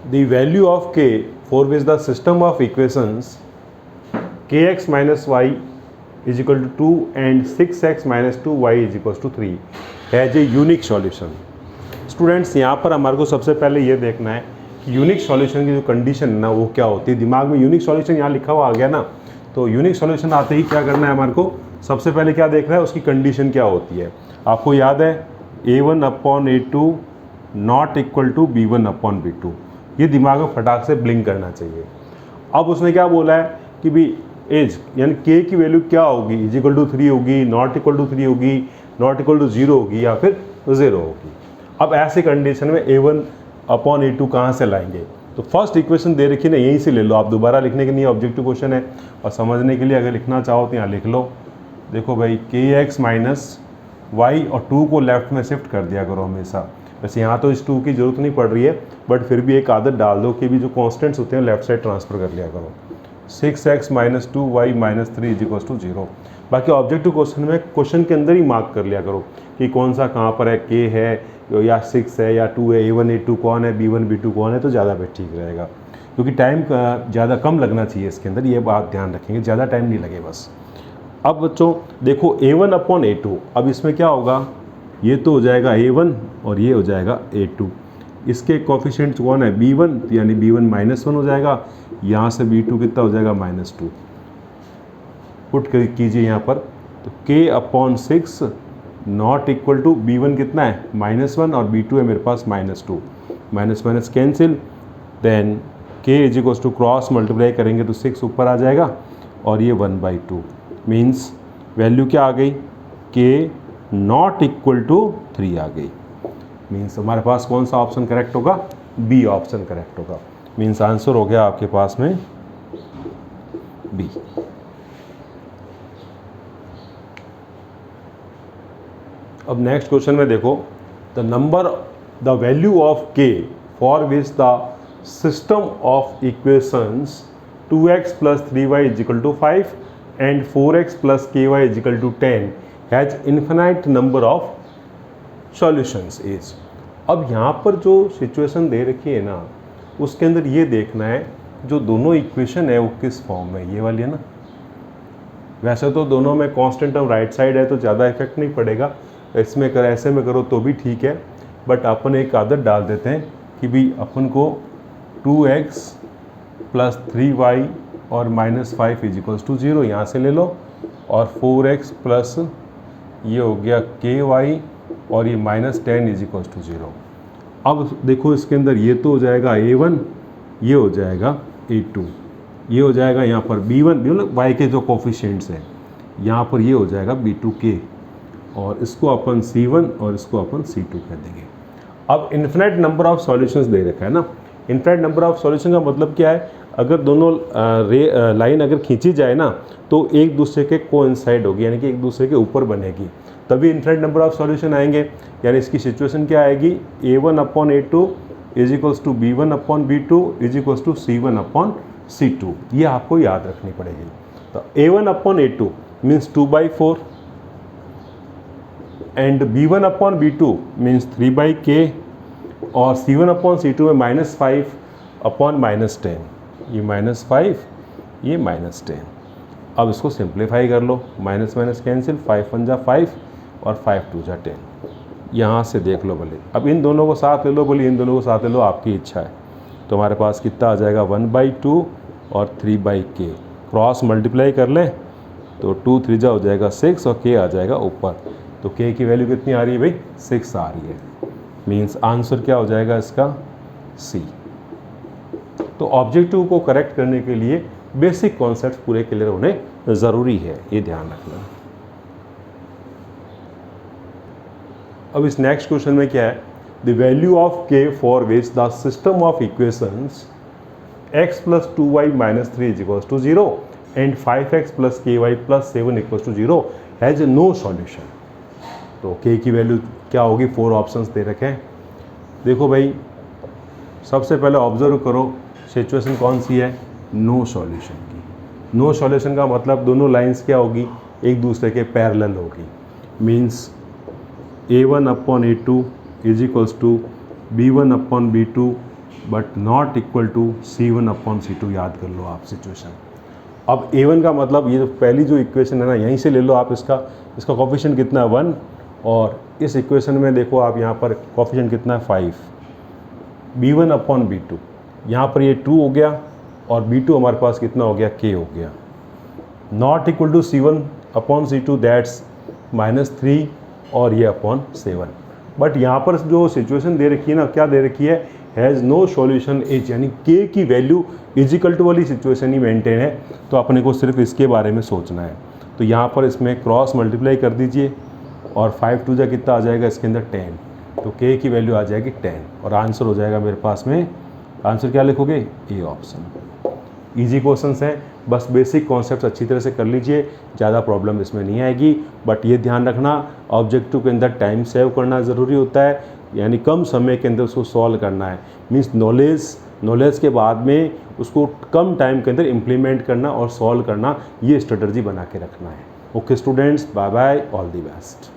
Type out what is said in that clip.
the value of k for which the system of equations kx minus y is equal to 2 and 6x minus 2y is equal to 3 has a unique solution. Students यहाँ पर हमारे को सबसे पहले ये देखना है कि यूनिक सॉल्यूशन की जो कंडीशन है ना वो क्या होती है। दिमाग में यूनिक सॉल्यूशन यहाँ लिखा हुआ आ गया ना, तो यूनिक सॉल्यूशन आते ही क्या करना है हमारे को, सबसे पहले क्या देखना है उसकी कंडीशन क्या होती है। आपको याद है a1 upon a2 not equal to b1 upon b2, ये दिमाग में फटाक से ब्लिंक करना चाहिए। अब उसने क्या बोला है कि भी एज यानी k की वैल्यू क्या होगी, इज इक्वल टू 3 होगी, नॉट इक्वल टू 3 होगी, नॉट इक्वल टू 0 होगी या फिर 0 होगी। अब ऐसी कंडीशन में a1 अपॉन a2 कहाँ से लाएंगे, तो फर्स्ट इक्वेशन दे रखी है ना, यहीं से ले लो। आप दोबारा लिखने के लिए ऑब्जेक्टिव क्वेश्चन है और समझने के लिए अगर लिखना चाहो तो यहाँ लिख लो। देखो भाई kx माइनस वाई और 2 को लेफ्ट में शिफ्ट कर दिया करो हमेशा। वैसे यहाँ तो इस 2 की ज़रूरत नहीं पड़ रही है, बट फिर भी एक आदत डाल दो कि भी जो कॉन्स्टेंट्स होते हैं लेफ्ट साइड ट्रांसफ़र कर लिया करो। 6x minus 2y minus 3 is equal to 0। बाकी ऑब्जेक्टिव क्वेश्चन में क्वेश्चन के अंदर ही मार्क कर लिया करो कि कौन सा कहाँ पर है, k है या 6 है या 2 है, a1 a2 कौन है, b1 b2 कौन है, तो ज़्यादा ठीक रहेगा क्योंकि टाइम ज़्यादा कम लगना चाहिए इसके अंदर, ये बात ध्यान रखेंगे, ज़्यादा टाइम नहीं लगे बस। अब बच्चों देखो a1 अपॉन a2, अब इसमें क्या होगा, ये तो हो जाएगा a1 और ये हो जाएगा a2। इसके कोफिशिएंट्स कौन है, b1, यानी b1 माइनस 1 हो जाएगा, यहाँ से b2 कितना हो जाएगा -2। पुट कीजिए यहाँ पर, तो k upon 6 not equal to b1 कितना है -1 और b2 है मेरे पास -2, minus minus cancel, then k is equal to cross multiply करेंगे तो 6 ऊपर आ जाएगा और ये 1/2 मीन्स वैल्यू क्या आ गई, k नॉट इक्वल टू 3 आ गई। मीन्स हमारे पास कौन सा ऑप्शन करेक्ट होगा, बी ऑप्शन करेक्ट होगा। मीन्स आंसर हो गया आपके पास में बी। अब नेक्स्ट क्वेश्चन में देखो, the value of k for which the system of equations 2x plus 3y is equal to 5 and 4x plus ky is equal to 10 has infinite number of solutions is. अब यहाँ पर जो situation दे रखी है ना, उसके अंदर ये देखना है जो दोनों इक्वेशन है वो किस फॉर्म में, ये वाली है ना। वैसे तो दोनों में कांस्टेंट टर्म राइट साइड है तो ज़्यादा इफेक्ट नहीं पड़ेगा, इसमें कर ऐसे में करो तो भी ठीक है, बट अपन एक आदत डाल देते हैं कि भी अपन को 2x प्लस 3y और -5 इज इक्वल्स टू 0 यहाँ से ले लो, और 4x प्लस ये हो गया ky और ये -10 इज इक्वल्स टू 0। अब देखो इसके अंदर ये तो हो जाएगा a1, ये हो जाएगा a2, ये हो जाएगा यहाँ पर b1 मतलब y के जो कोफिशिएंट्स हैं, यहाँ पर ये हो जाएगा b2k और इसको अपन c1 और इसको अपन c2 कह देंगे। अब इन्फिनाइट नंबर ऑफ सॉल्यूशंस दे रखा है ना। इन्फिनाइट नंबर ऑफ सॉल्यूशन का मतलब क्या है, अगर दोनों लाइन अगर खींची जाए ना तो एक दूसरे के कोइंसाइड होगी, यानी कि एक दूसरे के ऊपर बनेगी, तभी इन्फिनाइट नंबर ऑफ सॉल्यूशन आएंगे। यानी इसकी सिचुएशन क्या आएगी, a1 upon a2 is equals to b1 upon b2 is equals to c1 upon c2, ये आपको याद रखनी पड़ेगी। तो a1 upon a2 means 2/4 and b1 upon b2 means 3/k और c1 अपॉन c2 में -5 अपॉन -10, ये -5 ये -10। अब इसको सिंप्लीफाई कर लो, माइनस माइनस कैंसिल, 5 1 जा 5 और 5 2 जा 10। यहाँ से देख लो भले, अब इन दोनों को साथ ले लो, बोले इन दोनों को साथ ले लो, आपकी इच्छा है। तो हमारे पास कितना आ जाएगा 1/2 और 3/k, क्रॉस मल्टीप्लाई कर लें तो 2 3 जा हो जाएगा 6 और k आ जाएगा ऊपर। तो k की वैल्यू कितनी आ रही है भाई, 6 आ रही है। मीन्स आंसर क्या हो जाएगा इसका, सी। तो ऑब्जेक्टिव को करेक्ट करने के लिए बेसिक कॉन्सेप्ट पूरे क्लियर होने ज़रूरी है, ये ध्यान रखना। अब इस नेक्स्ट क्वेश्चन में क्या है, the value of k for which the system of equations x plus 2y minus 3 is equals to 0 and 5x plus ky plus 7 equals to 0 has no solution. तो k की वैल्यू क्या होगी, 4 options दे रखे हैं। देखो भाई सबसे पहले ऑब्जर्व करो सिचुएशन कौन सी है, नो सॉल्यूशन की। नो सॉल्यूशन का मतलब दोनों लाइंस क्या होगी, एक दूसरे के पैरेलल होगी। Means a1 upon a2 is equals to b1 upon b2 but not equal to C1/C2। याद कर लो आप सिचुएशन। अब A1 का मतलब ये पहली जो इक्वेशन है ना, यहीं से ले लो आप। इसका कोफिशिएंट कितना है 1, और इस इक्वेशन में देखो आप यहाँ पर कोफिशिएंट कितना है 5। B1/B2, यहाँ पर ये 2 हो गया, और B2 हमारे पास कितना हो गया, K हो गया। Not equal to C1/C2, that's -3, और ये अपॉन 7। बट यहाँ पर जो सिचुएशन दे रखी है ना, क्या दे रखी है, हैज़ नो सॉल्यूशन एच, यानी K की वैल्यू इजिकल टू वाली सिचुएशन ही मेंटेन है। तो अपने को सिर्फ इसके बारे में सोचना है। तो यहाँ पर इसमें क्रॉस मल्टीप्लाई कर दीजिए, और 5 2 जा कितना आ जाएगा इसके अंदर 10। तो K की वैल्यू आ जाएगी 10, और आंसर हो जाएगा मेरे पास में, आंसर क्या लिखोगे, ए ऑप्शन। इजी क्वेश्चंस हैं, बस बेसिक कॉन्सेप्ट्स अच्छी तरह से कर लीजिए, ज़्यादा प्रॉब्लम इसमें नहीं आएगी। बट ये ध्यान रखना, ऑब्जेक्टिव के अंदर टाइम सेव करना ज़रूरी होता है, यानी कम समय के अंदर उसको सॉल्व करना है। मीन्स नॉलेज के बाद में उसको कम टाइम के अंदर इम्प्लीमेंट करना और सॉल्व करना, ये स्ट्रेटजी बना के रखना है। Okay students, bye bye, all the best.